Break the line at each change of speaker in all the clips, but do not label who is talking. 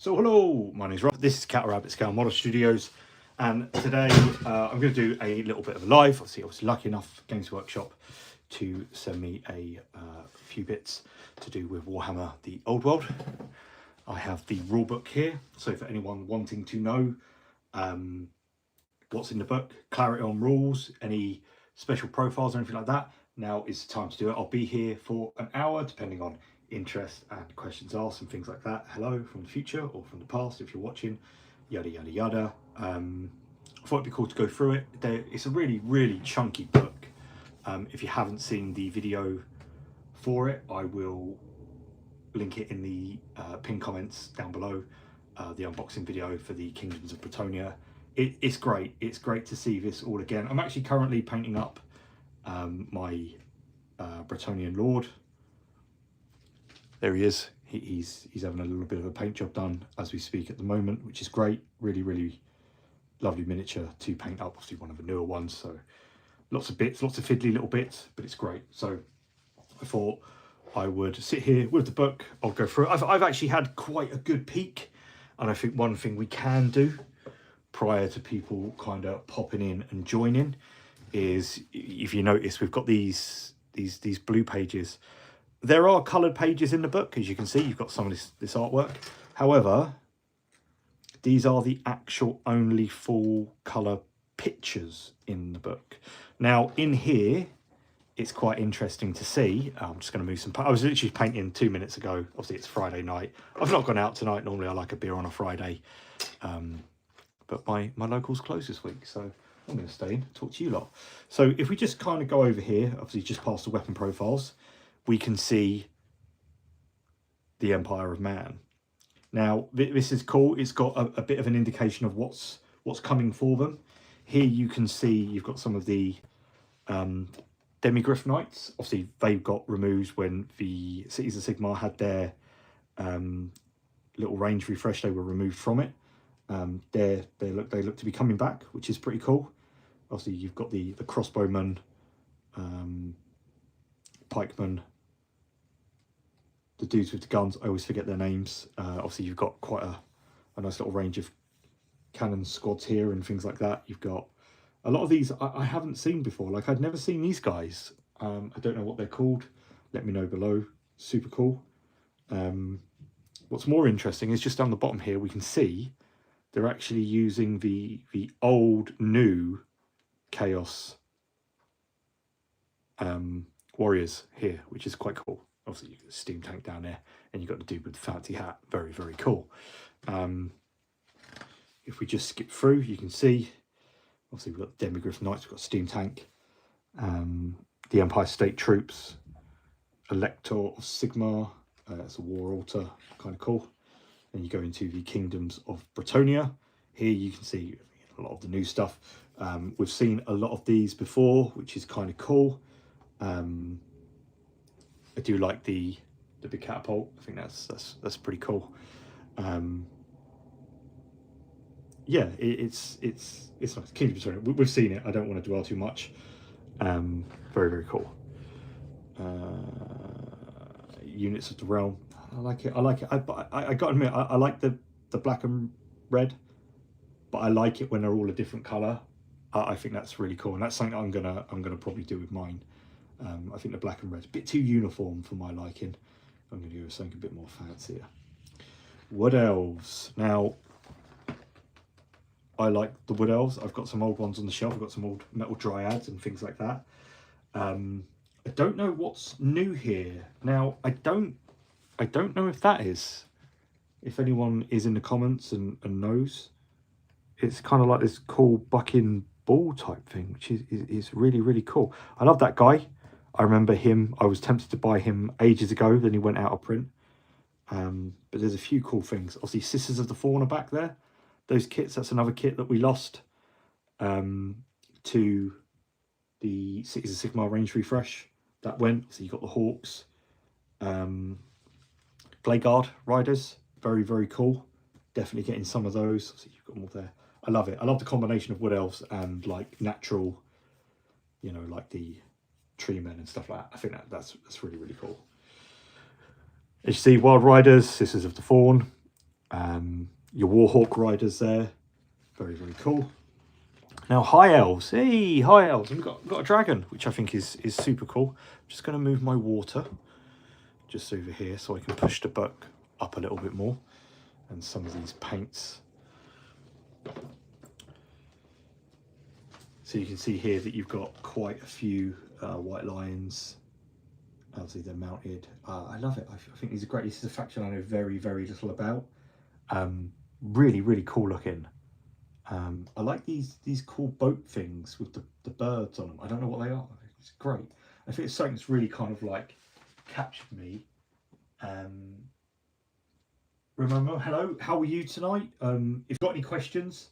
So hello, my name's Rob. This is Cat Rabbit Scale Model Studios, and today I'm going to do a little bit of a live. I was lucky enough, Games Workshop, to send me a few bits to do with Warhammer: The Old World. I have the rule book here, so for anyone wanting to know what's in the book, clarity on rules, any special profiles or anything like that, now is the time to do it. I'll be here for an hour, depending on interest and questions asked and things like that. Hello from the future or from the past if you're watching, yada yada yada. I thought it'd be cool to go through it. It's a really chunky book. If you haven't seen the video for it, I will link it in the pinned comments down below. The unboxing video for the Kingdoms of Bretonia. It's great. It's great to see this all again. I'm actually currently painting up my Bretonian Lord. There he is. He's having a little bit of a paint job done as we speak at the moment, which is great. Really lovely miniature to paint up. Obviously one of the newer ones, so lots of bits, lots of fiddly little bits, but it's great. So I thought I would sit here with the book. I'll go through it. I've actually had quite a good peek, and I think one thing we can do prior to people kind of popping in and joining is, if you notice, we've got these blue pages. There are coloured pages in the book, as you can see. You've got some of this artwork. However, these are the actual only full colour pictures in the book. Now, in here, it's quite interesting to see. I'm just going to move some. I was literally painting 2 minutes ago. Obviously, it's Friday night. I've not gone out tonight. Normally, I like a beer on a Friday. But my local's closed this week, so I'm going to stay in, talk to you lot. So if we just kind of go over here, obviously just past the weapon profiles, we can see the Empire of Man. Now, this is cool. It's got a bit of an indication of what's coming for them. Here you can see you've got some of the Demigryph Knights. Obviously, they got removed when the Cities of Sigmar had their little range refresh. They were removed from it. They look to be coming back, which is pretty cool. Obviously, you've got the crossbowmen, pikemen, the dudes with the guns. I always forget their names. Obviously, you've got quite a nice little range of cannon squads here and things like that. You've got a lot of these I haven't seen before. Like, I'd never seen these guys. I don't know what they're called. Let me know below. Super cool. What's more interesting is just down the bottom here, we can see they're actually using the old new Chaos warriors here, which is quite cool. Obviously, you've got a steam tank down there, and you've got the dude with the fancy hat. Very cool. If we just skip through, you can see, obviously, we've got Demigryph Knights, we've got steam tank, the Empire State Troops, Elector of Sigmar, it's a war altar, kind of cool. And you go into the Kingdoms of Bretonia. Here you can see a lot of the new stuff. We've seen a lot of these before, which is kind of cool. I do like the big catapult. I think that's pretty cool. Yeah, it's nice. Kingdoms of Bretonia. We've seen it. I don't want to dwell too much. Very cool. Units of the realm. I like it. I got to admit, I like the black and red, but I like it when they're all a different color. I think that's really cool, and that's something I'm gonna probably do with mine. I think the black and red's a bit too uniform for my liking. I'm gonna do something a bit more fancier. Wood elves. Now, I like the wood elves. I've got some old ones on the shelf. I've got some old metal dryads and things like that. I don't know what's new here. Now, I don't know if that is. If anyone is in the comments and knows, it's kind of like this cool bucking ball type thing, which is really cool. I love that guy. I remember him. I was tempted to buy him ages ago. Then he went out of print. But there's a few cool things. Obviously, Sisters of the Fawn are back there. Those kits. That's another kit that we lost to the Cities of Sigmar range refresh. That went. So you got the Hawks. Bladeguard riders, very cool. Definitely getting some of those. So you've got them all there. I love it. I love the combination of wood elves and like natural, you know, like the tree men and stuff like that. I think that's really cool. As you see, Wild Riders, Sisters of the Fawn, Your Warhawk riders there, very, very cool. Now, high elves, hey, high elves, we've got a dragon, which I think is super cool. I'm just going to move my water just over here so I can push the book up a little bit more, and some of these paints. So you can see here that you've got quite a few white lions. Obviously they're mounted. I love it. I think these are great. This is a faction I know very, very little about. Really, really cool looking. I like these cool boat things with the birds on them. I don't know what they are. It's great. I think it's something that's really kind of like captured me. Remember, hello, how are you tonight? If you've got any questions,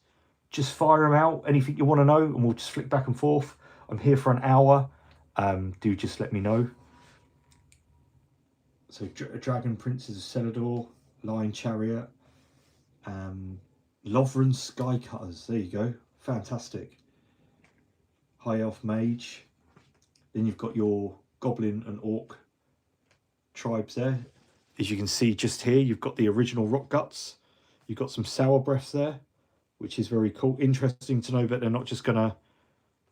just fire them out. Anything you want to know, and we'll just flick back and forth. I'm here for an hour. Do just let me know. So, Dragon Princes of Celador, Lion Chariot, Lovren Skycutters. There you go. Fantastic. High Elf Mage. Then you've got your Goblin and Orc tribes there. As you can see just here, you've got the original Rock Guts. You've got some Sour Breaths there, which is very cool. Interesting to know that they're not just going to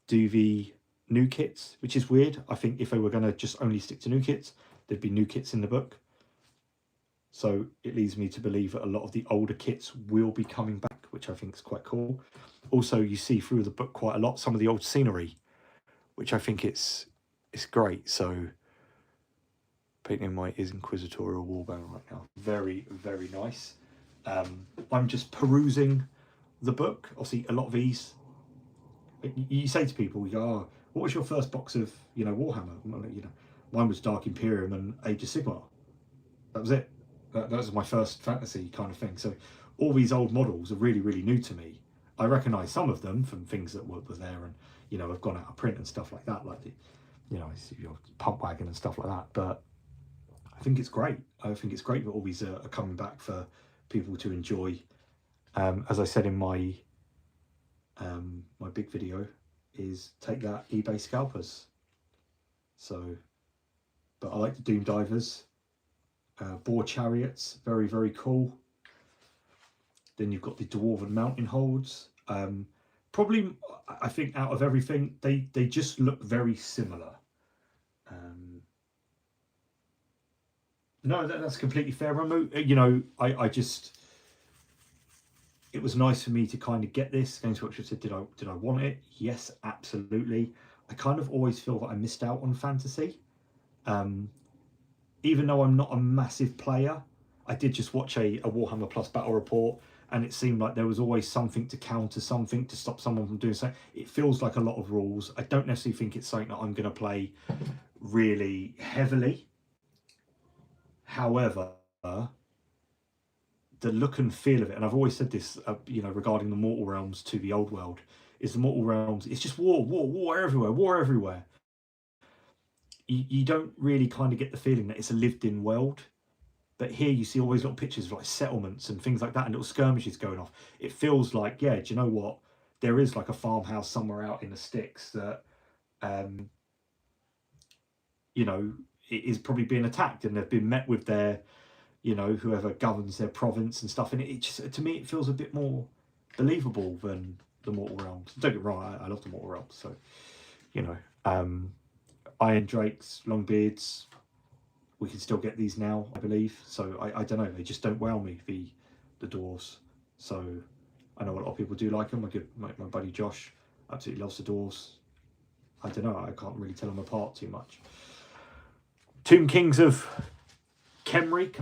do the new kits, which is weird. I think if they were going to just only stick to new kits, there'd be new kits in the book. So it leads me to believe that a lot of the older kits will be coming back, which I think is quite cool. Also, you see through the book quite a lot, some of the old scenery, which I think it's great. So painting my is Inquisitorial Warband right now. Very, very nice. I'm just perusing the book. Obviously, a lot of these, you say to people, you go, oh, what was your first box of, Warhammer? Mine was Dark Imperium and Age of Sigmar. That was it. That was my first fantasy kind of thing. So all these old models are really, really new to me. I recognise some of them from things that were there and, have gone out of print and stuff like that, like the, Pump Wagon and stuff like that. But I think it's great. I think it's great that all these are coming back for people to enjoy. As I said in my my big video, is take that eBay scalpers. So, but I like the Doom Divers. Boar Chariots, very, very cool. Then you've got the Dwarven Mountain Holds. Probably, I think out of everything, they just look very similar. No, that's completely fair. I just, it was nice for me to kind of get this. Games Workshop said, did I want it? Yes, absolutely. I kind of always feel that I missed out on fantasy. Even though I'm not a massive player, I did just watch a Warhammer Plus battle report, and it seemed like there was always something to counter something, to stop someone from doing something. It feels like a lot of rules. I don't necessarily think it's something that I'm going to play really heavily. However, the look and feel of it, and I've always said this, regarding the Mortal Realms to the Old World, is the Mortal Realms, it's just war everywhere. You don't really kind of get the feeling that it's a lived-in world. But here you see all these little pictures of like settlements and things like that, and little skirmishes going off. It feels like, yeah, do you know what? There is like a farmhouse somewhere out in the sticks that, it is probably being attacked, and they've been met with their, whoever governs their province and stuff. And it just, to me, it feels a bit more believable than the Mortal Realms. Don't get me wrong, I love the Mortal Realms. So, Iron Drakes, Longbeards, we can still get these now, I believe. So I don't know, they just don't wow me, the dwarves. So I know a lot of people do like them. My buddy Josh absolutely loves the dwarves. I don't know, I can't really tell them apart too much. Tomb Kings of Khemri.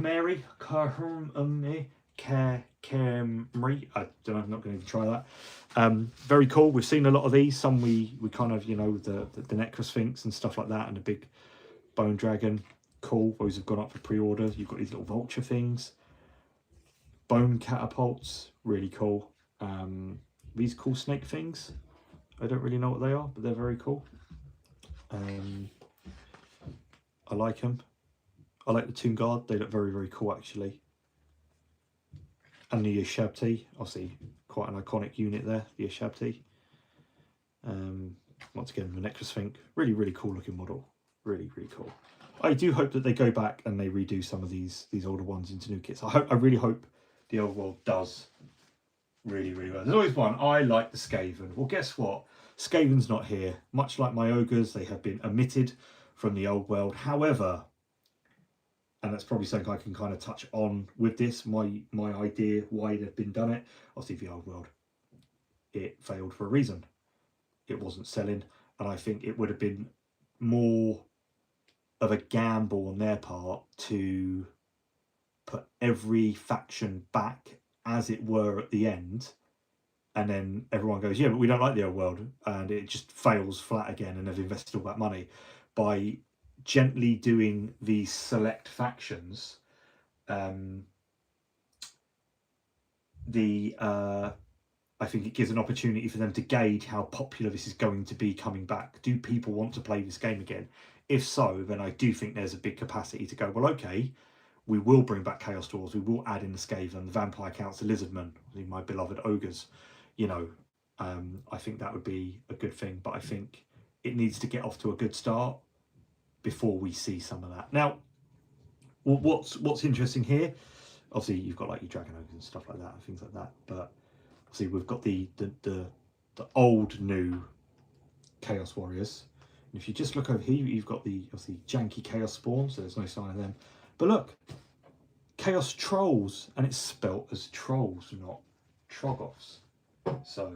I don't know, I'm not going to even try that. Very cool. We've seen a lot of these. Some we kind of, the Necrosphinx and stuff like that, and the big bone dragon. Cool. Those have gone up for pre-order. You've got these little vulture things. Bone catapults. Really cool. These cool snake things. I don't really know what they are, but they're very cool. I like them. I like the Tomb Guard. They look very, very cool, actually. And the Yashabti, obviously quite an iconic unit there, the Yashabti. Once again, the Necrosphinx, really, really cool looking model. Really, really cool. I do hope that they go back and they redo some of these older ones into new kits. I really hope the old world does really, really well. There's always one. I like the Skaven. Well, guess what? Skaven's not here. Much like my ogres, they have been omitted from the old world. However, and that's probably something I can kind of touch on with this, my idea why they've been done it. Obviously, the old world, it failed for a reason. It wasn't selling, and I think it would have been more of a gamble on their part to put every faction back as it were at the end, and then everyone goes, yeah, but we don't like the old world, and it just fails flat again, and they've invested all that money. By gently doing these select factions, I think it gives an opportunity for them to gauge how popular this is going to be coming back. Do people want to play this game again? If so, then I do think there's a big capacity to go, well, okay, we will bring back Chaos Dwarves, we will add in the Skaven, the Vampire Counts, the Lizardmen, my beloved ogres. You know, I think that would be a good thing, but I think it needs to get off to a good start before we see some of that. Now, what's interesting here, obviously you've got like your Dragon Ogres and stuff like that, and things like that, but see, we've got the old new Chaos Warriors. And if you just look over here, you've got the obviously janky Chaos Spawn, so there's no sign of them. But look, Chaos Trolls, and it's spelt as trolls, not Troggoths. So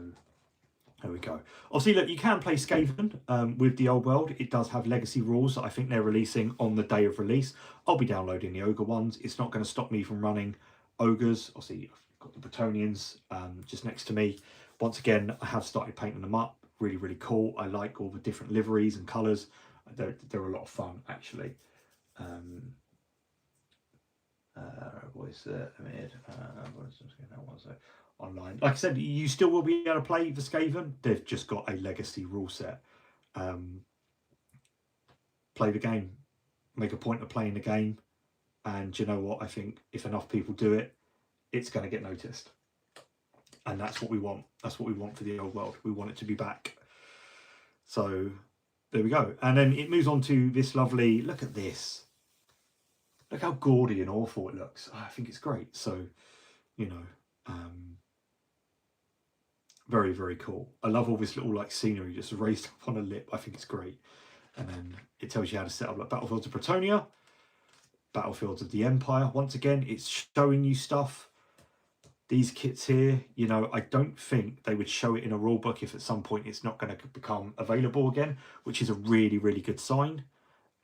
there we go. Obviously, look, you can play Skaven with the old world. It does have legacy rules that I think they're releasing on the day of release. I'll be downloading the ogre ones. It's not going to stop me from running ogres. Obviously, I've got the Bretonians just next to me. Once again, I have started painting them up. Really, really cool. I like all the different liveries and colours. They're a lot of fun, actually. What is it? Online. Like I said, you still will be able to play the Skaven. They've just got a legacy rule set. Play the game. Make a point of playing the game. And you know what? I think if enough people do it, it's going to get noticed. And that's what we want. That's what we want for the old world. We want it to be back. So there we go. And then it moves on to this lovely, look at this. Look how gaudy and awful it looks. I think it's great. So, you know, very, very cool. I love all this little like scenery just raised up on a lip. I think it's great. And then it tells you how to set up like battlefields of Bretonia, battlefields of the Empire. Once again, it's showing you stuff. These kits here, you know, I don't think they would show it in a rule book if at some point it's not going to become available again, which is a really, really good sign.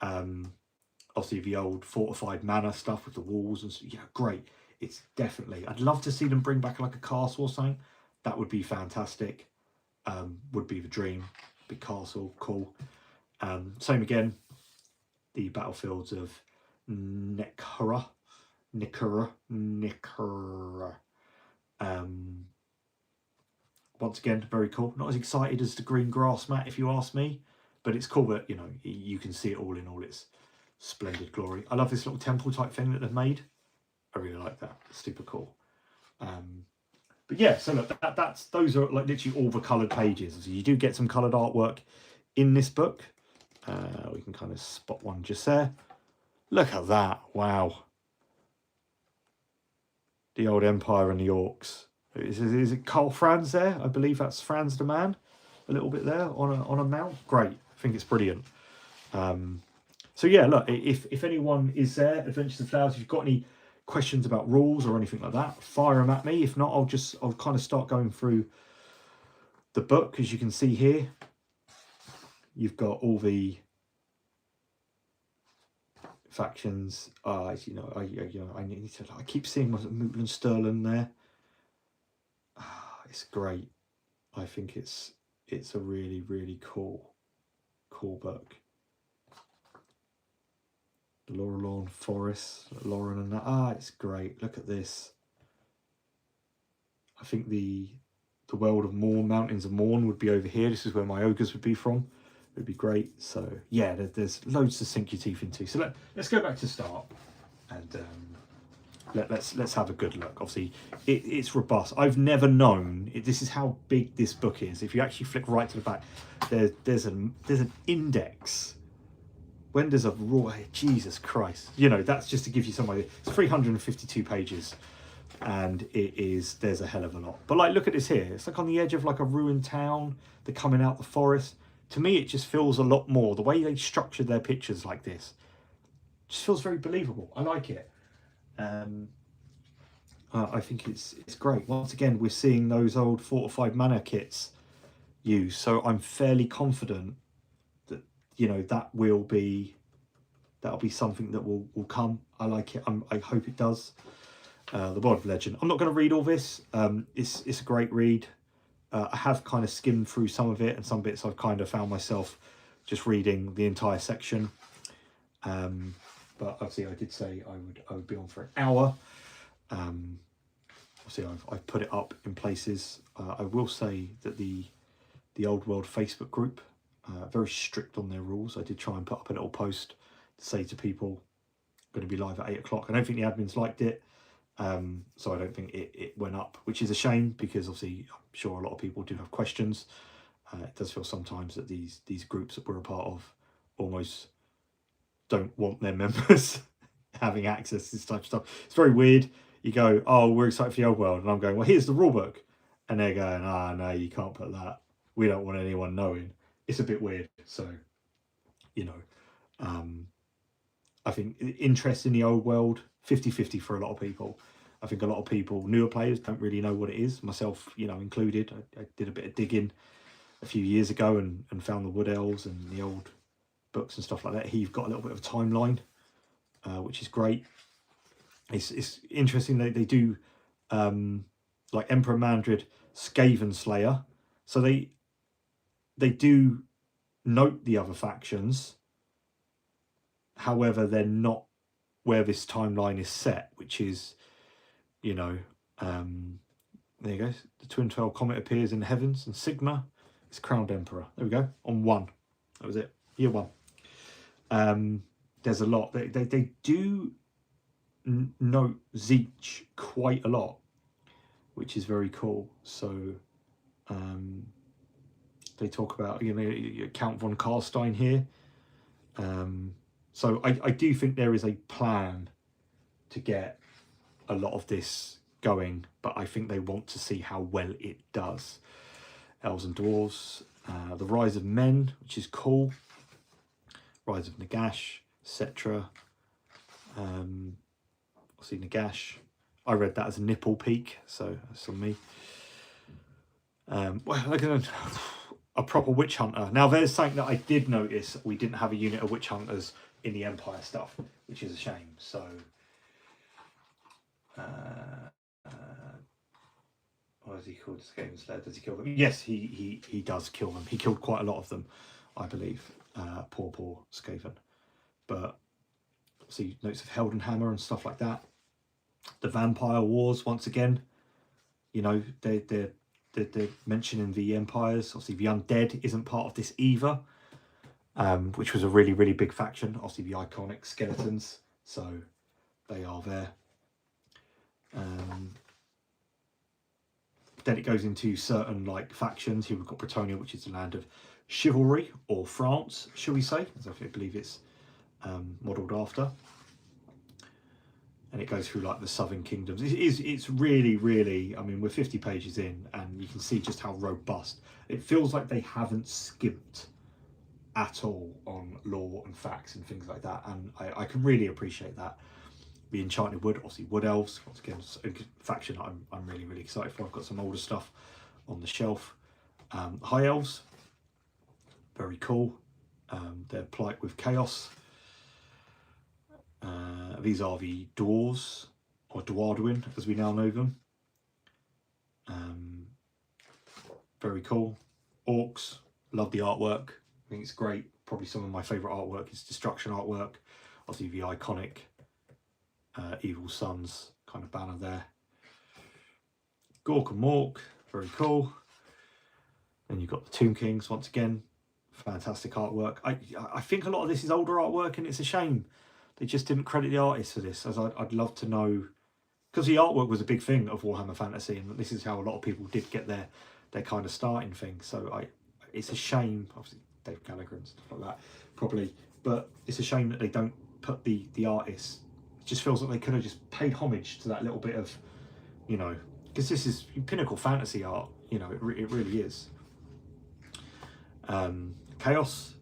Obviously, the old fortified manor stuff with the walls and yeah, great. It's definitely. I'd love to see them bring back like a castle or something. That would be fantastic. Would be the dream. Big castle, cool. Same again. The battlefields of Nikura. Once again, very cool. Not as excited as the green grass mat, if you ask me, but it's cool that, you know, you can see it all in all its splendid glory. I love this little temple type thing that they've made. I really like that. It's super cool. But yeah, so look, those are like literally all the coloured pages. So you do get some coloured artwork in this book. We can kind of spot one just there. Look at that! Wow. The old Empire and the Orcs. Is it Carl Franz there? I believe that's Franz the man. A little bit there on a mount. Great. I think it's brilliant. So yeah, look, if anyone is there, Adventures of Flowers, if you've got any questions about rules or anything like that, fire them at me. If not, I'll kind of start going through the book. As you can see here, you've got all the factions. You know, I need to. I keep seeing Mootland Sterling there. It's great. I think it's a really, really cool book. The Laurelorn Forest, Lauren and that. It's great. Look at this. I think the world of Morn, Mountains of Morn would be over here. This is where my ogres would be from. It would be great. So yeah, there's loads to sink your teeth into. So let's go back to start and let's have a good look. Obviously, it's robust. I've never known. This is how big this book is. If you actually flick right to the back, there's an index. When does a raw? Jesus Christ! You know, that's just to give you some idea. It's 352 pages. and there's a hell of a lot. But like, look at this here. It's like on the edge of like a ruined town. They're coming out the forest. To me, it just feels a lot more. The way they structured their pictures like this just feels very believable. I like it. I think it's great. Once again, we're seeing those old fortified manor kits used, so I'm fairly confident that, you know, that'll be something that will come. I like it. I hope it does. The World of Legend. I'm not going to read all this. It's a great read. I have kind of skimmed through some of it, and some bits I've kind of found myself just reading the entire section. But obviously, I did say I would be on for an hour. Obviously, I've put it up in places. I will say that the Old World Facebook group, very strict on their rules. I did try and put up a little post to say to people, going to be live at 8 o'clock. I don't think the admins liked it, so I don't think it went up, which is a shame, because obviously I'm sure a lot of people do have questions. It does feel sometimes that these groups that we're a part of almost don't want their members having access to this type of stuff. It's very weird. You go, oh, we're excited for the Old World, and I'm going, well, here's the rule book, and they're going, no, you can't put that. We don't want anyone knowing. It's a bit weird. So, you know, I think interest in the Old World, 50-50 for a lot of people. I think a lot of people, newer players, don't really know what it is, myself, you know, included. I did a bit of digging a few years ago and found the Wood Elves and the old books and stuff like that. Here you've got a little bit of a timeline, which is great. It's interesting that they do like Emperor Mandred, Skaven Slayer, so they do note the other factions. However, they're not where this timeline is set, which is, you know, there you go. The Twin 12 comet appears in the heavens, and Sigma is crowned emperor. There we go, on 1. That was it, year 1. There's a lot. They do note Zeech quite a lot, which is very cool. So they talk about, you know, Count von Karstein here. So I do think there is a plan to get a lot of this going, but I think they want to see how well it does. Elves and Dwarves, the Rise of Men, which is cool. Rise of Nagash, etc. See Nagash. I read that as a nipple peak, so that's on me. Well, like a proper witch hunter. Now, there's something that I did notice. We didn't have a unit of witch hunters in the Empire stuff, which is a shame. So, what is he called? Skaven Slayer. Does he kill them? Yes, he does kill them. He killed quite a lot of them, I believe. Poor Skaven. But see notes of Heldenhammer and stuff like that. The Vampire Wars, once again, you know, they're mentioning the empires. Obviously, the Undead isn't part of this either, which was a really, really big faction. Obviously, the iconic skeletons, so they are there. Then it goes into certain like factions. Here we've got Bretonia, which is the land of chivalry, or France, shall we say, as I believe it's modelled after. And it goes through like the southern kingdoms. It's really, really, I mean, we're 50 pages in, and you can see just how robust. It feels like they haven't skimped at all on lore and facts and things like that. And I can really appreciate that. The Enchanted Wood, obviously Wood Elves, once again, a faction I'm really, really excited for. I've got some older stuff on the shelf. High Elves, very cool. They're plight with chaos. These are the Dwarves, or Dwarduin, as we now know them. Very cool. Orcs, love the artwork. I think it's great. Probably some of my favourite artwork is Destruction artwork. Obviously the iconic Evil Sons kind of banner there. Gork and Mork, very cool. Then you've got the Tomb Kings, once again, fantastic artwork. I think a lot of this is older artwork, and it's a shame they just didn't credit the artists for this, as I'd love to know, because the artwork was a big thing of Warhammer Fantasy, and this is how a lot of people did get their kind of starting thing. So it's a shame, obviously Dave Gallagher and stuff like that, probably, but it's a shame that they don't put the artists. It just feels like they could have just paid homage to that little bit of you know, because this is pinnacle fantasy art, you know, it really is. Chaos,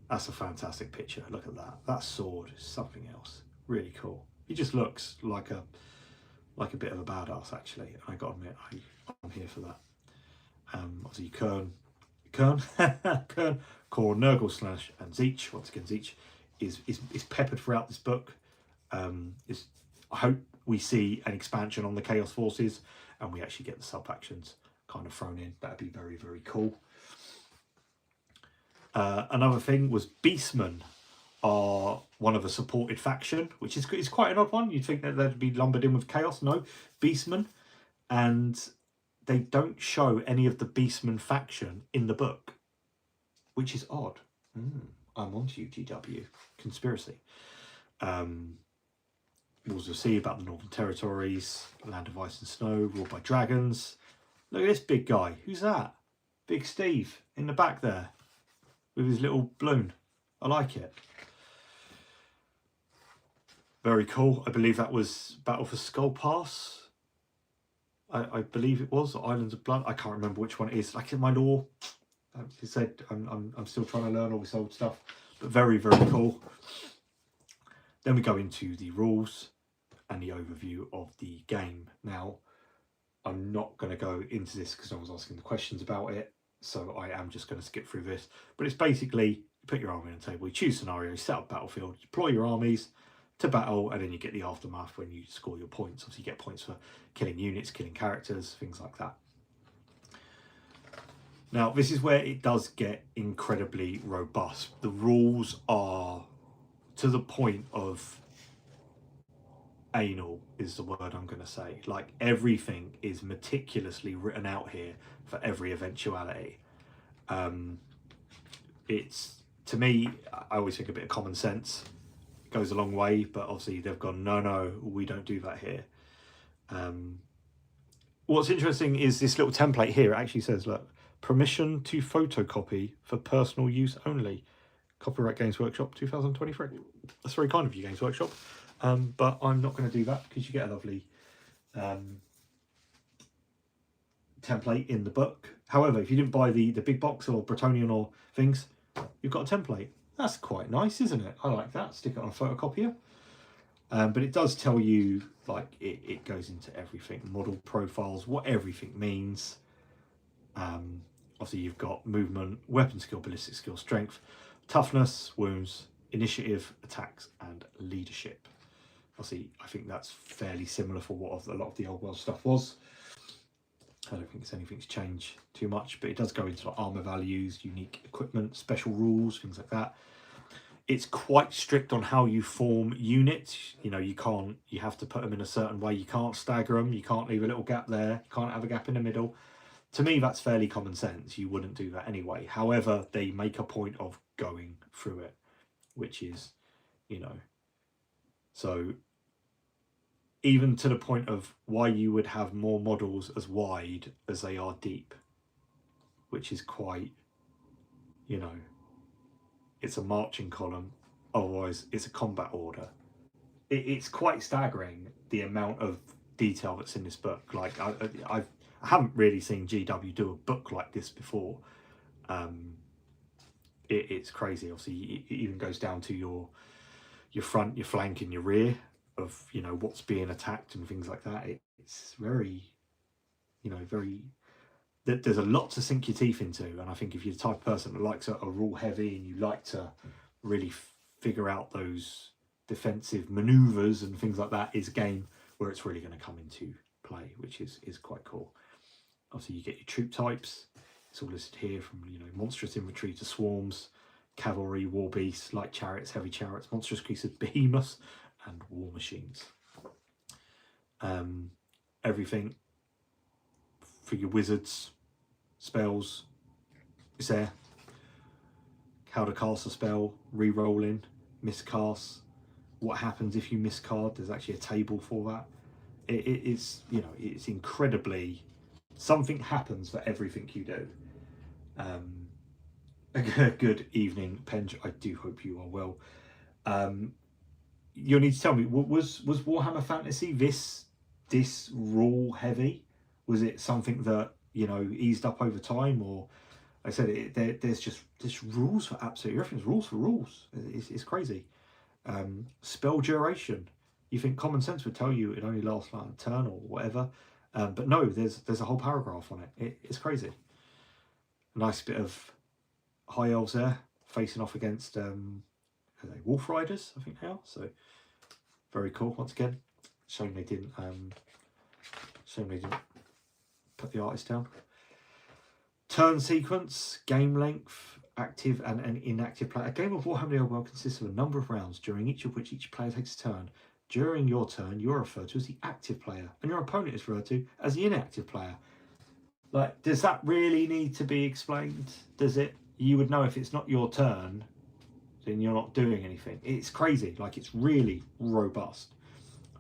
that's a fantastic picture. Look at that. That sword is something else. Really cool. He just looks like a bit of a badass, actually. I got to admit, I'm here for that. Obviously, Kern, Kern, Core, Nurgle, Slash, and Zeech. Once again, Zeech is peppered throughout this book. I hope we see an expansion on the Chaos Forces, and we actually get the sub factions kind of thrown in. That'd be very, very cool. Another thing was Beastmen are one of a supported faction, which is quite an odd one. You'd think that they'd be lumbered in with Chaos. No, Beastmen, and they don't show any of the Beastmen faction in the book, which is odd. I'm on to you, GW. Conspiracy. Wars of Sea about the Northern Territories, Land of Ice and Snow, ruled by dragons. Look at this big guy. Who's that? Big Steve in the back there with his little balloon. I like it. Very cool. I believe that was Battle for Skull Pass. I believe it was Islands of Blood. I can't remember which one it is. Like in my lore, like I said, I'm still trying to learn all this old stuff, but very, very cool. Then we go into the rules and the overview of the game. Now, I'm not going to go into this because no one's asking the questions about it, so I am just going to skip through this. But it's basically, you put your army on the table, you choose scenario, set up battlefield, deploy your armies to battle, and then you get the aftermath when you score your points. Obviously, you get points for killing units, killing characters, things like that. Now, this is where it does get incredibly robust. The rules are to the point of anal is the word I'm going to say. Like, everything is meticulously written out here for every eventuality. It's, to me, I always think a bit of common sense goes a long way, but obviously they've gone, no, we don't do that here. What's interesting is this little template here. It actually says, look, permission to photocopy for personal use only. Copyright Games Workshop 2023. That's very kind of you, Games Workshop. But I'm not going to do that because you get a lovely template in the book. However, if you didn't buy the big box or Bretonian or things, you've got a template. That's quite nice, isn't it? I like that. Stick it on a photocopier. But it does tell you, like, it goes into everything. Model profiles, what everything means. Obviously, you've got movement, weapon skill, ballistic skill, strength, toughness, wounds, initiative, attacks, and leadership. Obviously, I think that's fairly similar for what a lot of the old world stuff was. I don't think anything's changed too much, but it does go into like armor values, unique equipment, special rules, things like that. It's quite strict on how you form units. You know, you have to put them in a certain way. You can't stagger them. You can't leave a little gap there. You can't have a gap in the middle. To me, that's fairly common sense. You wouldn't do that anyway. However, they make a point of going through it, which is, you know, so even to the point of why you would have more models as wide as they are deep, which is quite, you know, it's a marching column, otherwise it's a combat order. It's quite staggering the amount of detail that's in this book. Like, I haven't really seen GW do a book like this before. It's crazy. Obviously, it even goes down to your front, your flank, and your rear of, you know, what's being attacked and things like that. It's very, you know, very. There's a lot to sink your teeth into, and I think if you're the type of person that likes a rule heavy and you like to really figure out those defensive maneuvers and things like that, is a game where it's really going to come into play, which is quite cool. Obviously, you get your troop types. It's all listed here, from, you know, monstrous infantry to swarms, cavalry, war beasts, light chariots, heavy chariots, monstrous creatures, behemoths, and war machines. Everything for your wizards, spells is there. How to cast a spell, re-rolling, miscast, what happens if you miscard. There's actually a table for that. It's, you know, it's incredibly, something happens for everything you do. Good evening, Penge. I do hope you are well. You'll need to tell me, was Warhammer Fantasy this this rule heavy? Was it something that, you know, eased up over time? Or like I said, there's just rules for absolutely everything. There's rules for rules. It's crazy. Spell duration. You think common sense would tell you it only lasts like a turn or whatever, but no, there's a whole paragraph on it. It's crazy. Nice bit of high elves there facing off against wolf riders, I think they are. So very cool. Once again, shame they didn't put the artist down. Turn sequence, game length, active and an inactive player. A game of Warhammer the Old World consists of a number of rounds, during each of which each player takes a turn. During your turn, you are referred to as the active player, and your opponent is referred to as the inactive player. Like, does that really need to be explained? Does it? You would know if it's not your turn, then you're not doing anything. It's crazy. Like, it's really robust.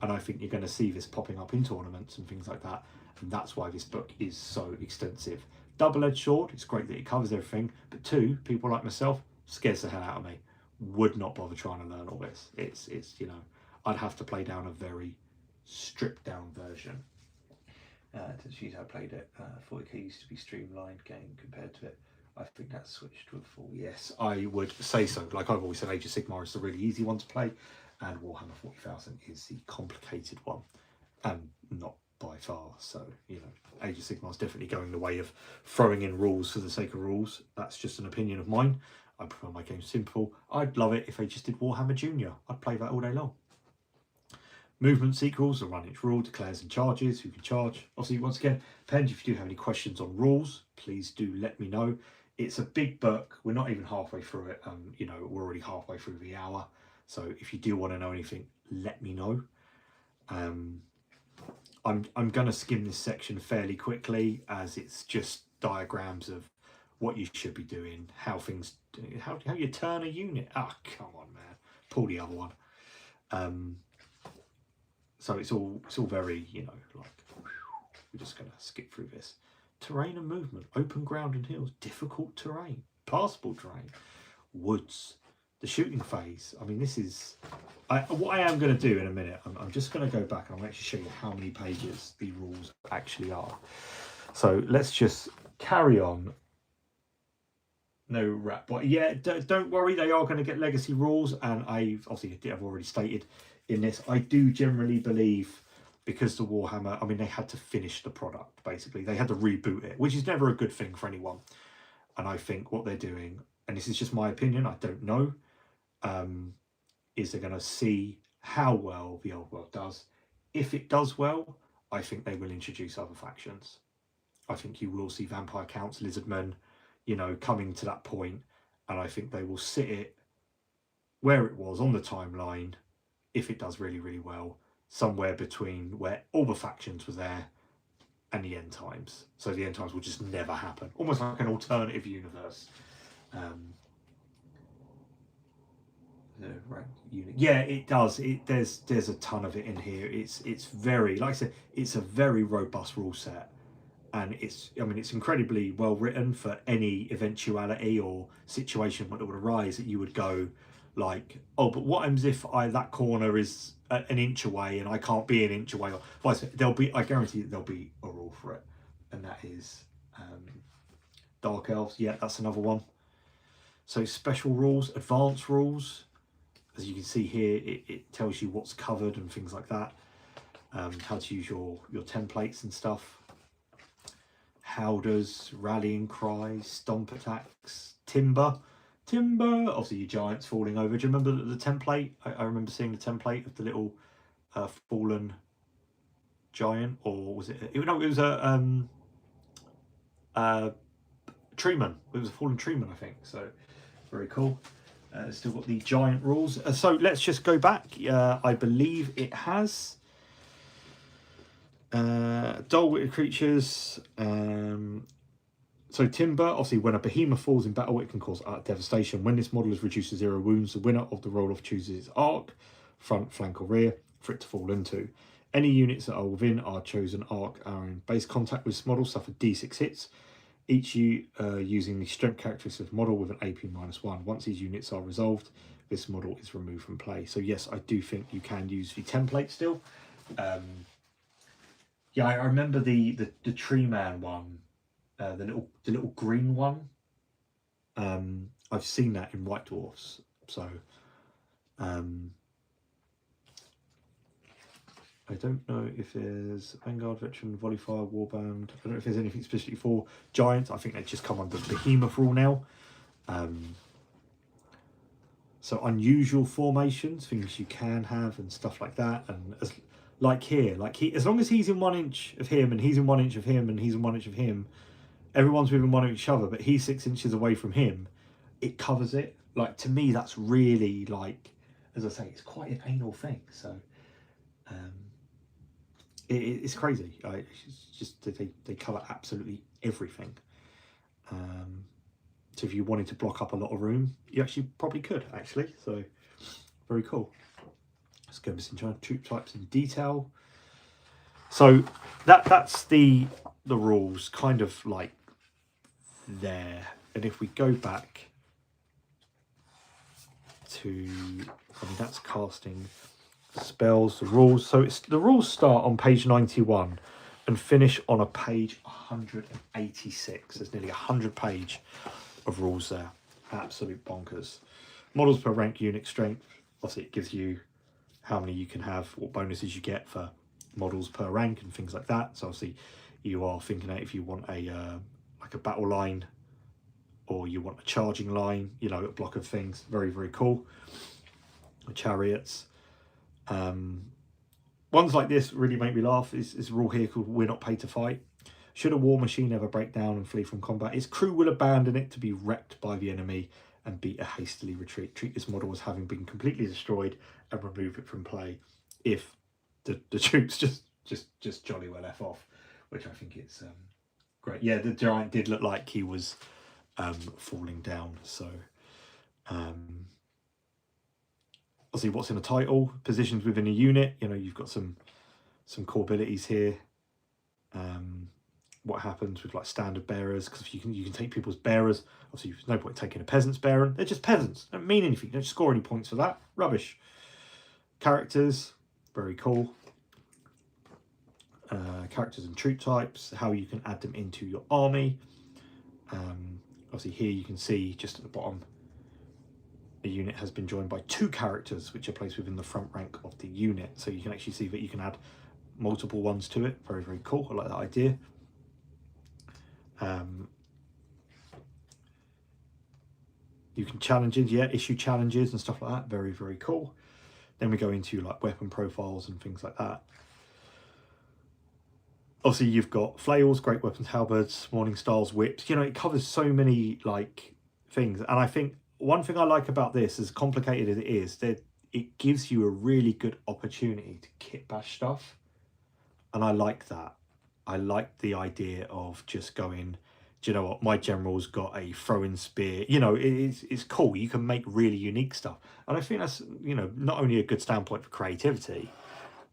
And I think you're going to see this popping up in tournaments and things like that. And that's why this book is so extensive. Double-edged sword, it's great that it covers everything. But two, people like myself, scares the hell out of me. Would not bother trying to learn all this. It's you know, I'd have to play down a very stripped down version. To choose how I played it. 40k used to be streamlined game compared to it. I think that's switched to a full. Yes, I would say so. Like I've always said, Age of Sigmar is the really easy one to play, and Warhammer 40,000 is the complicated one, and not by far. So, you know, Age of Sigmar is definitely going the way of throwing in rules for the sake of rules. That's just an opinion of mine. I prefer my game simple. I'd love it if they just did Warhammer Junior. I'd play that all day long. Movement sequels, a run each rule, declares and charges, who can charge. Obviously, once again, depends if you do have any questions on rules, please do let me know. It's a big book. We're not even halfway through it. You know, we're already halfway through the hour. So if you do want to know anything, let me know. I'm going to skim this section fairly quickly, as it's just diagrams of what you should be doing, how things, how you turn a unit. Ah, come on, man. Pull the other one. So it's all very, you know, like, we're just going to skip through this. Terrain and movement, open ground and hills, difficult terrain, passable terrain, woods, the shooting phase. I mean, this is, what I am going to do in a minute, I'm just going to go back and I'll actually show you how many pages the rules actually are. So let's just carry on. No wrap, but yeah, don't worry, they are going to get legacy rules, and I've already stated in this, I do generally believe, because the Warhammer, I mean, they had to finish the product, basically. They had to reboot it, which is never a good thing for anyone. And I think what they're doing, and this is just my opinion, I don't know, is they're going to see how well the old world does. If it does well, I think they will introduce other factions. I think you will see Vampire Counts, Lizardmen, you know, coming to that point, and I think they will sit it where it was on the timeline, if it does really, really well, somewhere between where all the factions were there and the end times. So the end times will just never happen. Almost like an alternative universe. The rank unit. Yeah, it does. There's a ton of it in here. It's very, like I said, it's a very robust rule set. And it's incredibly well written for any eventuality or situation that would arise that you would go, like, oh, but what happens if that corner is an inch away and I can't be an inch away, or vice versa? I guarantee that there'll be a rule for it, and that is Dark Elves. Yeah, that's another one. So special rules, advanced rules, as you can see here, it tells you what's covered and things like that, how to use your templates and stuff. Howders, rallying cries, stomp attacks, timber, obviously your giants falling over. Do you remember the template? I remember seeing the template of the little fallen giant, or was it? No, it was a treeman. It was a fallen treeman, I think. So very cool. Still got the giant rules. So let's just go back. I believe it has dull-witted creatures. So timber, obviously when a behemoth falls in battle, it can cause devastation. When this model is reduced to 0 wounds, the winner of the roll-off chooses its arc, front, flank or rear, for it to fall into. Any units that are within our chosen arc are in base contact with this model suffer d6 hits, each using the strength characteristic of the model with an AP -1. Once these units are resolved, this model is removed from play. So yes, I do think you can use the template still. Yeah, I remember the Tree Man one, the little green one. I've seen that in White Dwarfs. So um, I don't know if there's Vanguard, Veteran, Volleyfire, Warband. I don't know if there's anything specifically for Giants. I think they just come under the Behemoth rule now. So unusual formations, things you can have and stuff like that. And like here, as long as he's in 1 inch of him and he's in 1 inch of him and he's in 1 inch of him, everyone's within 1 inch of each other, but he's 6 inches away from him, it covers it. Like, to me, that's really, like, as I say, it's quite an anal thing. So it's crazy. It's just they cover absolutely everything. So if you wanted to block up a lot of room, you actually probably could, actually. So very cool. Let's go over some troop types in detail. So that's the rules kind of like there. And if we go back to, I mean, that's casting spells, the rules. So the rules start on page 91 and finish on a page 186. There's nearly 100 page of rules there. Absolute bonkers. Models per rank, unit strength. Obviously, it gives you how many you can have, what bonuses you get for models per rank and things like that. So obviously, you are thinking that if you want a like a battle line, or you want a charging line, you know, a block of things. Very, very cool. The chariots. Ones like this really make me laugh. Is a rule here called "We're not paid to fight." Should a war machine ever break down and flee from combat, its crew will abandon it to be wrecked by the enemy and beat a hastily retreat. Treat this model as having been completely destroyed and remove it from play if the troops just jolly well F off, which I think it's great. Yeah, the giant did look like he was falling down. So obviously, what's in a title, positions within a unit, you know, you've got some core abilities here. What happens with like standard bearers, because you can take people's bearers. Obviously, there's no point taking a peasant's bearer. They're just peasants, don't mean anything, don't score any points for that. Rubbish. Characters, very cool. Characters and troop types, how you can add them into your army. Obviously here you can see just at the bottom, a unit has been joined by 2 characters which are placed within the front rank of the unit. So you can actually see that you can add multiple ones to it. Very, very cool. I like that idea. You can challenges, yeah, issue challenges and stuff like that. Very, very cool. Then we go into like weapon profiles and things like that. Obviously, you've got flails, great weapons, halberds, morning stars, whips. You know, it covers so many like things. And I think one thing I like about this, as complicated as it is, that it gives you a really good opportunity to kit bash stuff. And I like that. I like the idea of just going, do you know what, my general's got a throwing spear. You know, it's cool. You can make really unique stuff. And I think that's, you know, not only a good standpoint for creativity,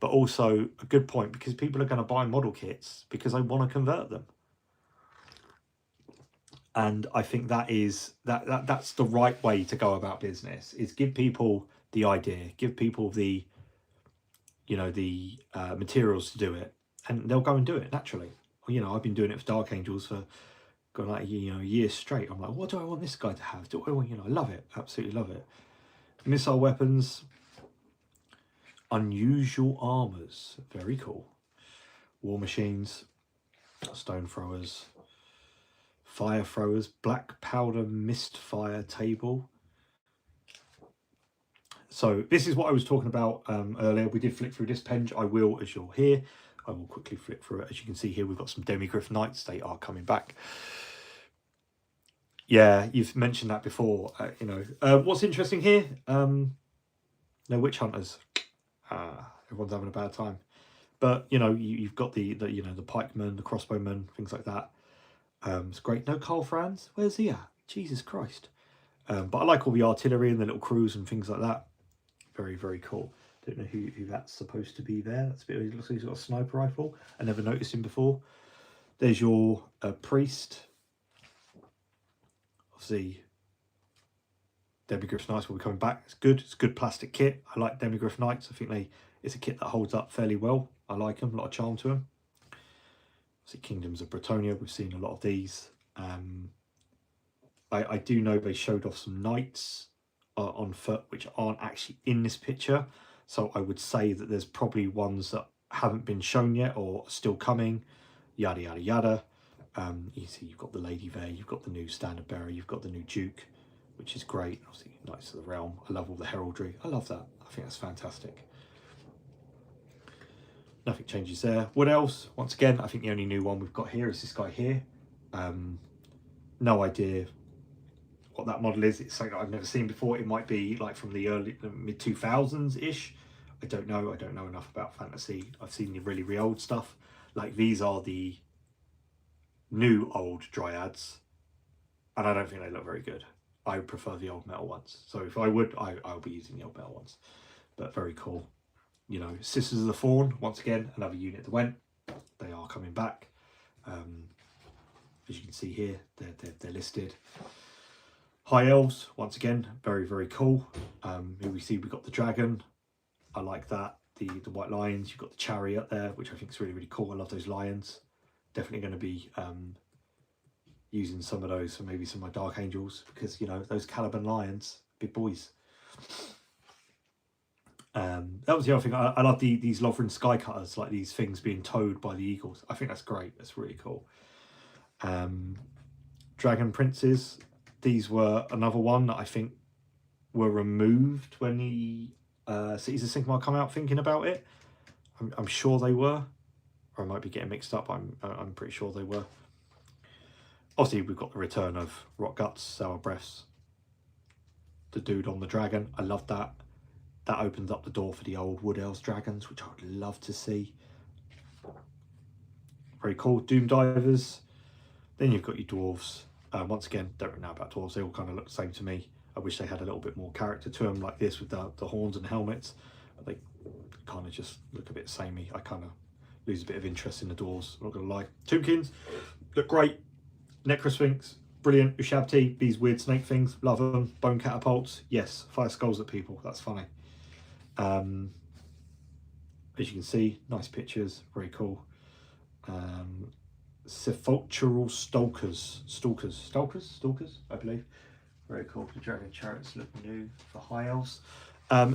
but also a good point because people are going to buy model kits because they want to convert them. And I think that's the right way to go about business, is give people the idea, give people the, you know, the materials to do it, and they'll go and do it naturally. You know, I've been doing it for Dark Angels for like, you know, years straight. I'm like, what do I want this guy to have? Do I want, you know, I love it, absolutely love it. Missile weapons, unusual armors, very cool. War machines, stone throwers, fire throwers, black powder mist fire table. So this is what I was talking about earlier. We did flick through this page. I will, as you're here, I will quickly flick through it. As you can see here, we've got some Demigryph Knights. They are coming back. Yeah, you've mentioned that before. You know, what's interesting here? No witch hunters. Everyone's having a bad time. But you know, you've got the you know, the pikemen, the crossbowmen, things like that. It's great. No Carl Franz. Where's he at? Jesus Christ. But I like all the artillery and the little crews and things like that. Very, very cool. Don't know who that's supposed to be there. That's a bit. It looks like he's got a sniper rifle. I never noticed him before. There's your priest. Obviously, Demigryph Knights will be coming back. It's good. It's a good plastic kit. I like Demigryph Knights. I think it's a kit that holds up fairly well. I like them. A lot of charm to them. Kingdoms of Bretonia, we've seen a lot of these. I do know they showed off some knights on foot which aren't actually in this picture, so I would say that there's probably ones that haven't been shown yet or are still coming, yada yada yada. You see you've got the lady there, you've got the new standard bearer, you've got the new duke, which is great. Obviously Knights of the Realm, I love all the heraldry, I love that, I think that's fantastic. Nothing changes there. What else? Once again, I think the only new one we've got here is this guy here. No idea what that model is. It's something that I've never seen before. It might be like from the early mid 2000s ish. I don't know enough about fantasy. I've seen the really old stuff. Like these are the new old dryads, and I don't think they look very good. I would prefer the old metal ones. So if I would, I'll be using the old metal ones. But very cool. You know, Sisters of the Fawn, once again, another unit that went. They are coming back. As you can see here, they're listed. High Elves, once again, very cool. Here we see we've got the dragon. I like that. The white lions. You've got the chariot there, which I think is really cool. I love those lions. Definitely going to be using some of those for maybe some of my Dark Angels, because you know those Caliban lions, big boys. That was the other thing. I love these Lothran Sky Cutters, like these things being towed by the eagles. I think that's great. That's really cool. Dragon Princes. These were another one that I think were removed when the Cities of Sigmar come out. Thinking about it, I'm sure they were, or I might be getting mixed up. I'm pretty sure they were. Obviously, we've got the return of Rot Guts, Sour Breaths, the dude on the dragon. I love that. That opens up the door for the old Wood Elves dragons, which I would love to see. Very cool. Doom Divers. Then you've got your dwarves. Once again, don't really know about dwarves. They all kind of look the same to me. I wish they had a little bit more character to them, like this with the horns and helmets. But they kind of just look a bit samey. I kind of lose a bit of interest in the dwarves, I'm not going to lie. Tombkins look great. Necrosphinx, brilliant. Ushabti, these weird snake things, love them. Bone catapults, yes. Fire skulls at people, that's funny. As you can see, nice pictures, very cool. Sepulchral Stalkers, I believe. Very cool. The Dragon Chariots look new for High Elves.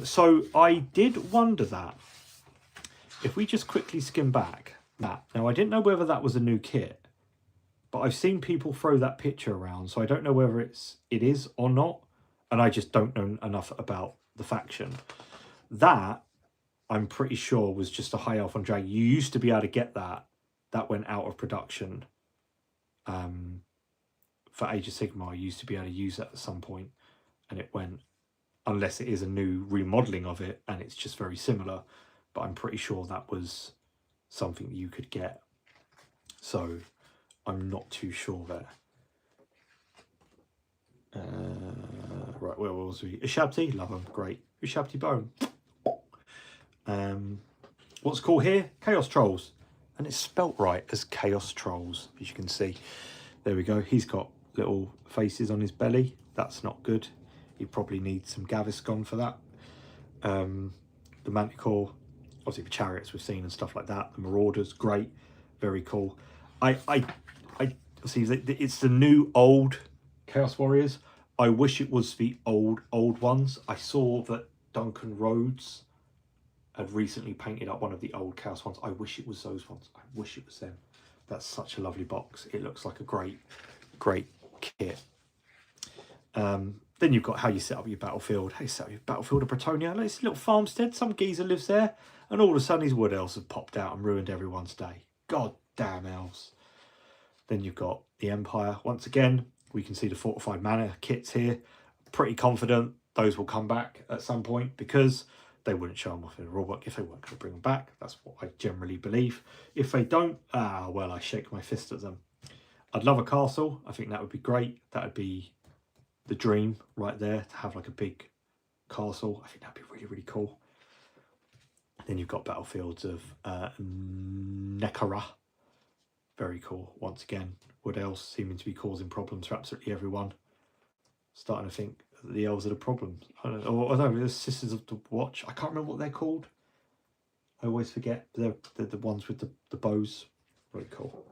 So I did wonder that, if we just quickly skim back that. Now I didn't know whether that was a new kit, but I've seen people throw that picture around, so I don't know whether it is or not, and I just don't know enough about the faction. That, I'm pretty sure, was just a High Elf on Dragon. You used to be able to get that. That went out of production. For Age of Sigmar, you used to be able to use that at some point, and it went, unless it is a new remodeling of it, and it's just very similar. But I'm pretty sure that was something you could get. So I'm not too sure there. Right, where was we? Ushabti, love them, great. Ushabti Bone. What's cool here? Chaos Trolls. And it's spelt right as Chaos Trolls, as you can see. There we go. He's got little faces on his belly. That's not good. He probably needs some Gaviscon for that. The Manticore, obviously the chariots we've seen and stuff like that. The Marauders, great, very cool. I see it's the new old Chaos Warriors. I wish it was the old ones. I saw that Duncan Rhodes had recently painted up one of the old Chaos ones. I wish it was those ones. I wish it was them. That's such a lovely box. It looks like a great kit. Then you've got how you set up your battlefield. How you set up your battlefield of Bretonia. Like this little farmstead. Some geezer lives there, and all of a sudden his wood elves have popped out and ruined everyone's day. God damn elves. Then you've got the Empire. Once again, we can see the fortified manor kits here. Pretty confident those will come back at some point, because they wouldn't show them off in a rulebook if they weren't going to bring them back. That's what I generally believe. If they don't, well, I shake my fist at them. I'd love a castle. I think that would be great. That would be the dream right there, to have like a big castle. I think that'd be really cool. Then you've got battlefields of Nekara. Very cool. Once again, Wood Elves seeming to be causing problems for absolutely everyone. Starting to think that the elves are the problem. I don't know, the Sisters of the Watch. I can't remember what they're called. I always forget. They're the ones with the bows. Very cool.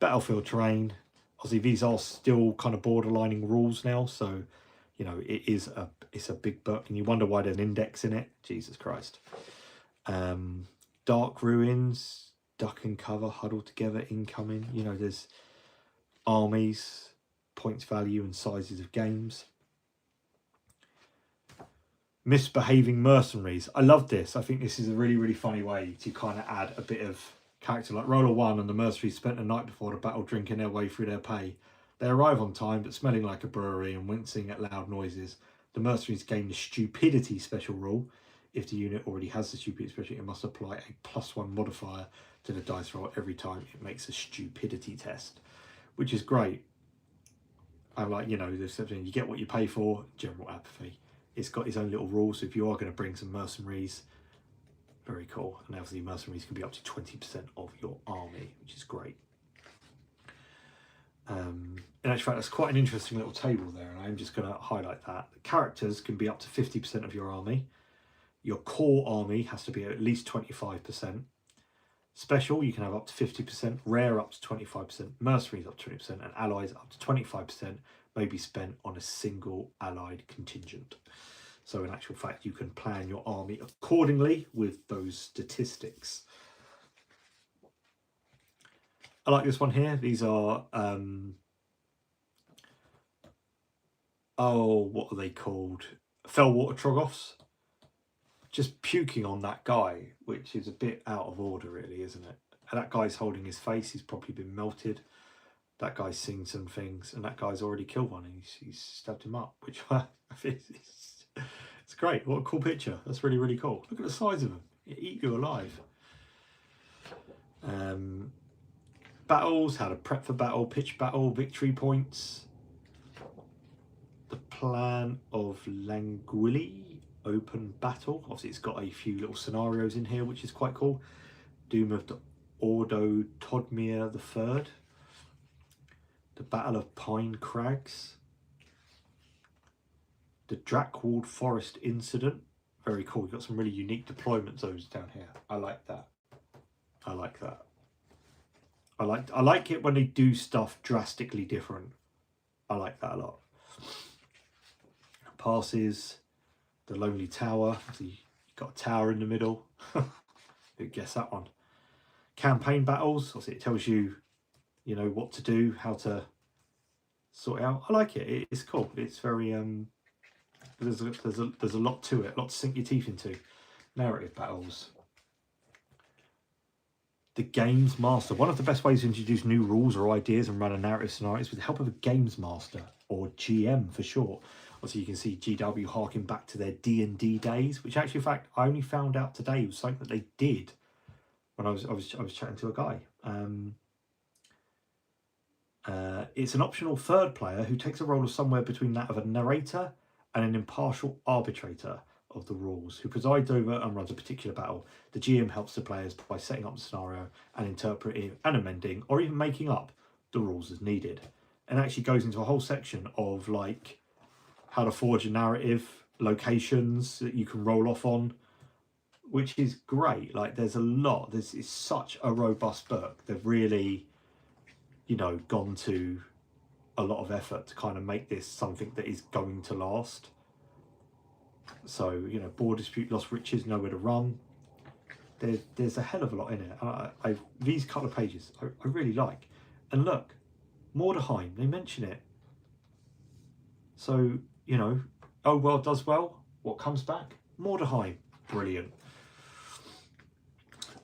Battlefield terrain. Obviously, these are still kind of borderlining rules now, so you know it's a big book, and you wonder why there's an index in it. Jesus Christ. Dark ruins, duck and cover, huddle together, incoming. You know, there's armies, points value, and sizes of games. Misbehaving mercenaries. I love this. I think this is a really, really funny way to kind of add a bit of character. Like roll a 1 and the mercenaries spent the night before the battle drinking their way through their pay. They arrive on time but smelling like a brewery and wincing at loud noises. The mercenaries gain the stupidity special rule. If the unit already has the stupidity special, it must apply a +1 modifier to the dice roll every time it makes a stupidity test, which is great. I like, you know, there's something you get what you pay for. General apathy. It's got its own little rules. So if you are going to bring some mercenaries, very cool. And obviously mercenaries can be up to 20% of your army, which is great. In actual fact, that's quite an interesting little table there, and I'm just going to highlight that. The characters can be up to 50% of your army. Your core army has to be at least 25%. Special, you can have up to 50%. Rare, up to 25%. Mercenaries, up to 20%. And allies, up to 25%, may be spent on a single allied contingent. So in actual fact, you can plan your army accordingly with those statistics. I like this one here. These are, what are they called? Fellwater Troggoths. Just puking on that guy, which is a bit out of order, really, isn't it? And that guy's holding his face. He's probably been melted. That guy's seen some things, and that guy's already killed one. And he's stabbed him up, which it's great. What a cool picture. That's really, really cool. Look at the size of them. They eat you alive. Battles, how to prep for battle, pitch battle, victory points. The plan of Languili, open battle. Obviously, it's got a few little scenarios in here, which is quite cool. Doom of the Ordo Todmir III. The Battle of Pine Crags. The Drakewald Forest Incident. Very cool. You've got some really unique deployment zones down here. I like that. I like that. I like it when they do stuff drastically different. I like that a lot. Passes. The Lonely Tower. So you've got a tower in the middle. Who'd guess that one? Campaign battles. Obviously, it tells you, you know, what to do, how to sort it out. I like it. It's cool. It's very there's a lot to it, a lot to sink your teeth into. Narrative battles. The Games Master. One of the best ways to introduce new rules or ideas and run a narrative scenario is with the help of a Games Master, or GM for short. Also, you can see GW harking back to their D&D days, which actually, in fact, I only found out today was something that they did when I was chatting to a guy. It's an optional third player who takes a role of somewhere between that of a narrator and an impartial arbitrator of the rules, who presides over and runs a particular battle. The GM helps the players by setting up the scenario and interpreting and amending, or even making up the rules as needed. And actually goes into a whole section of like how to forge a narrative, locations that you can roll off on, which is great. Like there's a lot. This is such a robust book. They've really, you know, gone to a lot of effort to kind of make this something that is going to last. So, you know, Board Dispute, Lost Riches, Nowhere to Run. There's a hell of a lot in it. These couple of pages I really like. And look, Mordheim, they mention it. So, you know, Oh Well Does Well. What comes back? Mordheim. Brilliant.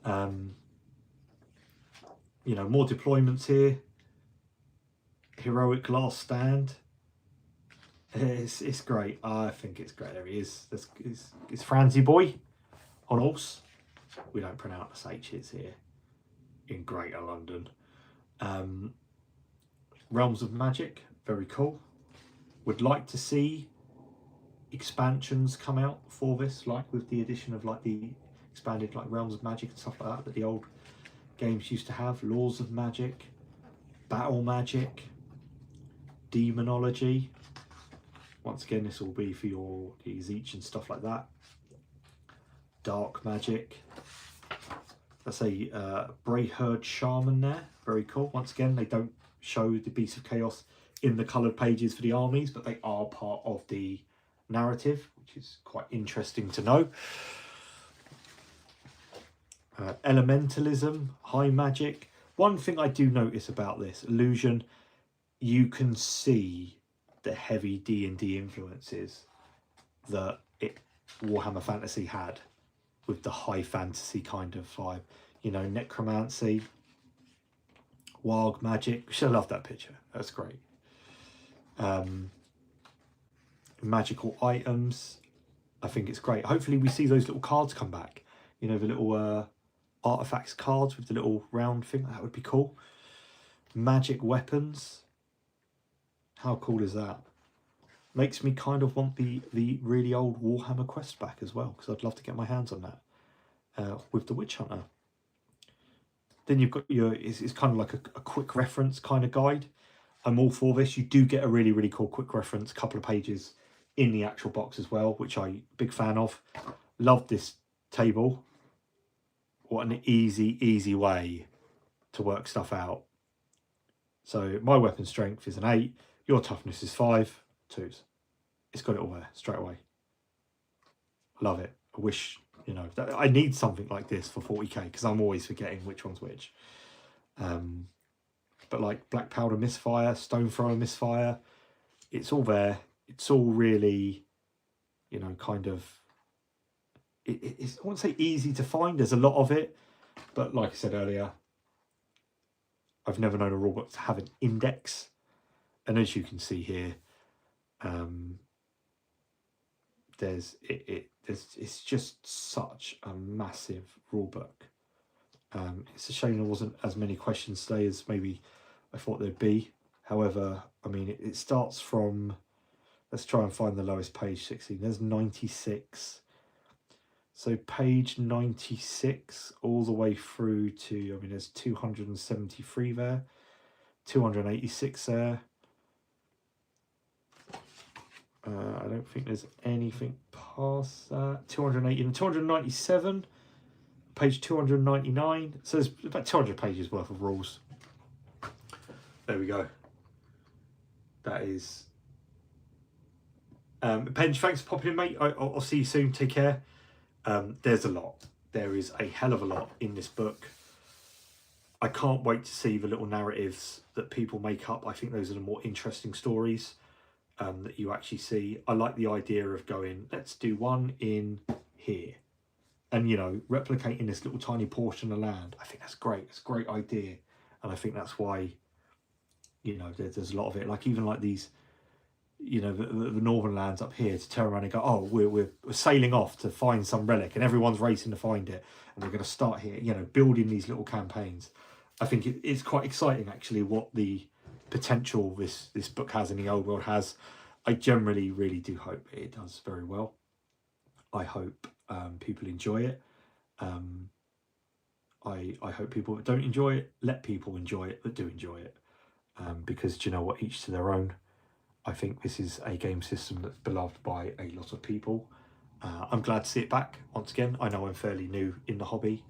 You know, more deployments here. Heroic Last Stand. It's great. I think it's great. There he is. It's Franzi Boy on horse. We don't pronounce H's here in Greater London. Realms of Magic, very cool. Would like to see expansions come out for this, like with the addition of like the expanded like Realms of Magic and stuff like that the old games used to have. Laws of Magic, Battle Magic, Demonology. Once again, this will be for your Zeech and stuff like that. Dark Magic. that's a Brayherd Shaman there. Very cool. Once again, they don't show the Beasts of Chaos in the coloured pages for the armies, but they are part of the narrative, which is quite interesting to know. Elementalism, high magic. One thing I do notice about this illusion, you can see the heavy D&D influences that Warhammer Fantasy had with the high fantasy kind of vibe. You know, necromancy, warg magic. I love that picture. That's great. Magical items. I think it's great. Hopefully we see those little cards come back. You know, the little artifacts cards with the little round thing. That would be cool. Magic weapons. How cool is that? Makes me kind of want the really old Warhammer quest back as well, because I'd love to get my hands on that with the Witch Hunter. Then you've got your, it's kind of like a quick reference kind of guide. I'm all for this. You do get a really, really cool quick reference, couple of pages in the actual box as well, which I'm a big fan of. Love this table. What an easy way to work stuff out. So my weapon strength is an 8. Your toughness is 5. 2s. It's got it all there straight away. Love it. I wish, you know, I need something like this for 40k, because I'm always forgetting which one's which. But like Black Powder Misfire, Stone Thrower Misfire, it's all there. It's all really, you know, kind of, it's, I won't say easy to find. There's a lot of it, but like I said earlier, I've never known a rulebook to have an index. And as you can see here, it's just such a massive rulebook. It's a shame there wasn't as many questions today as maybe I thought there'd be. However, I mean, it starts from, let's try and find the lowest page, 16. There's 96. So page 96 all the way through to, I mean, there's 273 there, 286 there. I don't think there's anything past that. 280 and 297, page 299. So there's about 200 pages worth of rules. There we go. That is. Penge, thanks for popping in, mate. I'll see you soon. Take care. There's a lot. There is a hell of a lot in this book. I can't wait to see the little narratives that people make up. I think those are the more interesting stories. That you actually see. I like the idea of going, let's do one in here, and you know, replicating this little tiny portion of land. I think that's great. It's a great idea, and I think that's why, you know, there's a lot of it. Like even like these, you know, the northern lands up here, to turn around and go, oh, we're sailing off to find some relic, and everyone's racing to find it, and we're going to start here. You know, building these little campaigns. I think it's quite exciting actually what the potential this book has and the old world has. I generally really do hope it does very well. I hope people enjoy it. I hope people that don't enjoy it, let people enjoy it that do enjoy it, because do you know what, each to their own. I think this is a game system that's beloved by a lot of people. I'm glad to see it back once again. I know I'm fairly new in the hobby.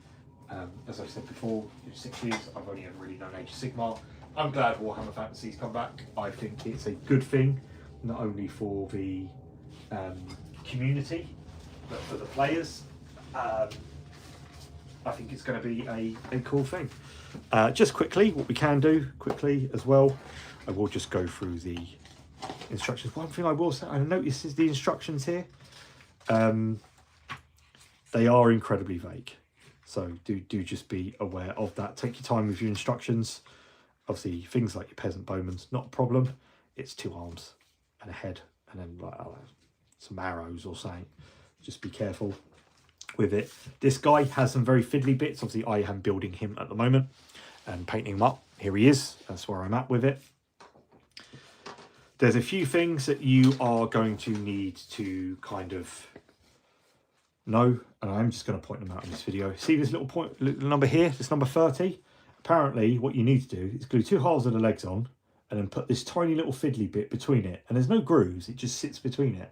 As I've said before, 6 years, I've only ever really known Age of Sigmar. I'm glad Warhammer Fantasy's come back. I think it's a good thing, not only for the community, but for the players. I think it's going to be a cool thing. Just quickly, what we can do quickly as well, I will just go through the instructions. One thing I will say, I noticed is the instructions here. They are incredibly vague. So do just be aware of that. Take your time with your instructions. Obviously, things like your peasant bowman's not a problem. It's 2 arms and a head, and then like some arrows or something. Just be careful with it. This guy has some very fiddly bits. Obviously, I am building him at the moment and painting him up. Here he is. That's where I'm at with it. There's a few things that you are going to need to kind of know, and I'm just going to point them out in this video. See this little number here, this number 30? Apparently what you need to do is glue 2 halves of the legs on and then put this tiny little fiddly bit between it, and there's no grooves, it just sits between it.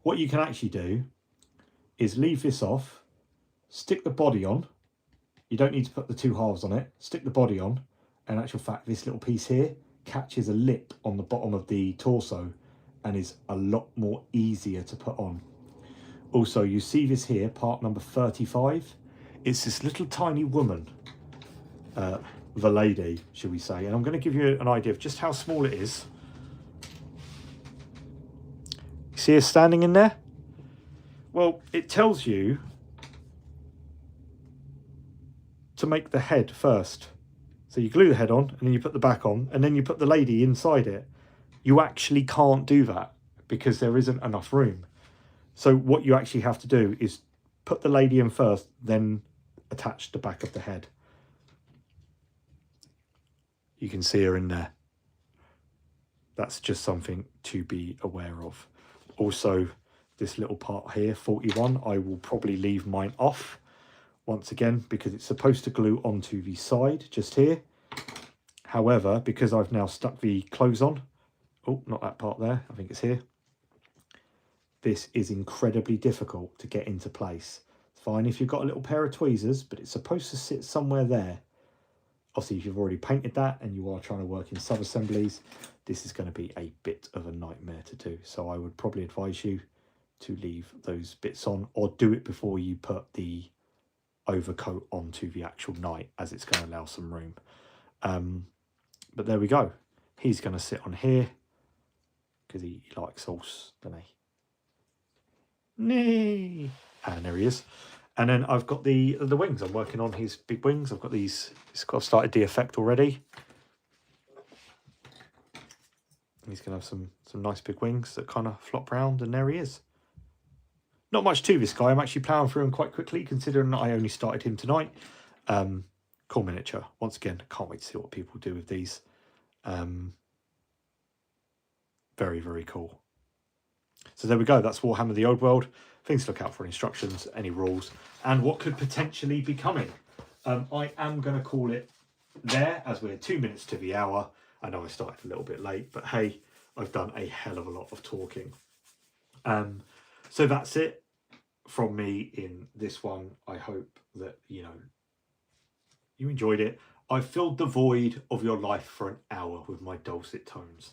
What you can actually do is leave this off, stick the body on, You don't need to put the two halves on it. Stick the body on. And in actual fact, this little piece here catches a lip on the bottom of the torso and is a lot more easier to put on. Also, you see this here, part number 35. It's this little tiny woman, the lady, should we say. And I'm going to give you an idea of just how small it is. See her standing in there? Well, it tells you to make the head first. So you glue the head on and then you put the back on and then you put the lady inside it. You actually can't do that because there isn't enough room. So what you actually have to do is put the lady in first, then attach the back of the head. You can see her in there. That's just something to be aware of. Also, this little part here, 41, I will probably leave mine off once again because it's supposed to glue onto the side just here. However, because I've now stuck the clothes on, oh, not that part there, I think it's here. This is incredibly difficult to get into place. It's fine if you've got a little pair of tweezers, but it's supposed to sit somewhere there. Obviously, if you've already painted that and you are trying to work in sub-assemblies, this is going to be a bit of a nightmare to do. So I would probably advise you to leave those bits on or do it before you put the overcoat onto the actual knight, as it's going to allow some room. But there we go. He's going to sit on here because he likes horse, doesn't he? Nee. And there he is. And then I've got the wings. I'm working on his big wings. I've got these. I've started the effect already. He's going to have some nice big wings that kind of flop round, and there he is. Not much to this guy. I'm actually ploughing through him quite quickly, considering that I only started him tonight. Cool miniature. Once again, can't wait to see what people do with these. Very, very cool. So there we go. That's Warhammer the Old World. Things to look out for, instructions, any rules, and what could potentially be coming. I am going to call it there, as we're 2 minutes to the hour. I know I started a little bit late, but hey, I've done a hell of a lot of talking. So that's it from me in this one. I hope that, you enjoyed it. I filled the void of your life for an hour with my dulcet tones.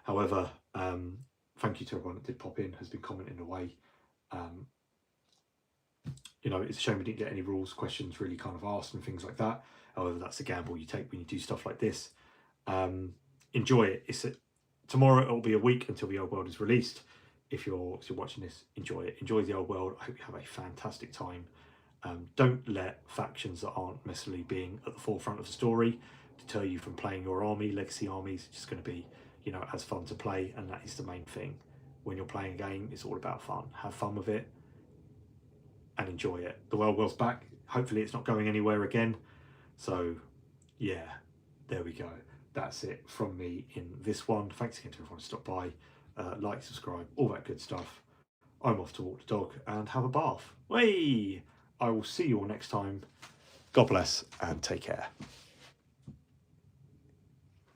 However, thank you to everyone that did pop in, has been commenting away. It's a shame we didn't get any rules questions really kind of asked and things like that. However, that's a gamble you take when you do stuff like this. Enjoy it. Tomorrow it'll be a week until the Old World is released. If you're watching this, enjoy it. Enjoy the Old World. I hope you have a fantastic time. Don't let factions that aren't necessarily being at the forefront of the story deter you from playing your army. Legacy armies, it's just going to be, as fun to play, and that is the main thing. When you're playing a game, it's all about fun. Have fun with it and enjoy it. The World's back. Hopefully it's not going anywhere again. So yeah, there we go. That's it from me in this one. Thanks again to everyone who stopped by. Like, subscribe, all that good stuff. I'm off to walk the dog and have a bath. Way! I will see you all next time. God bless and take care.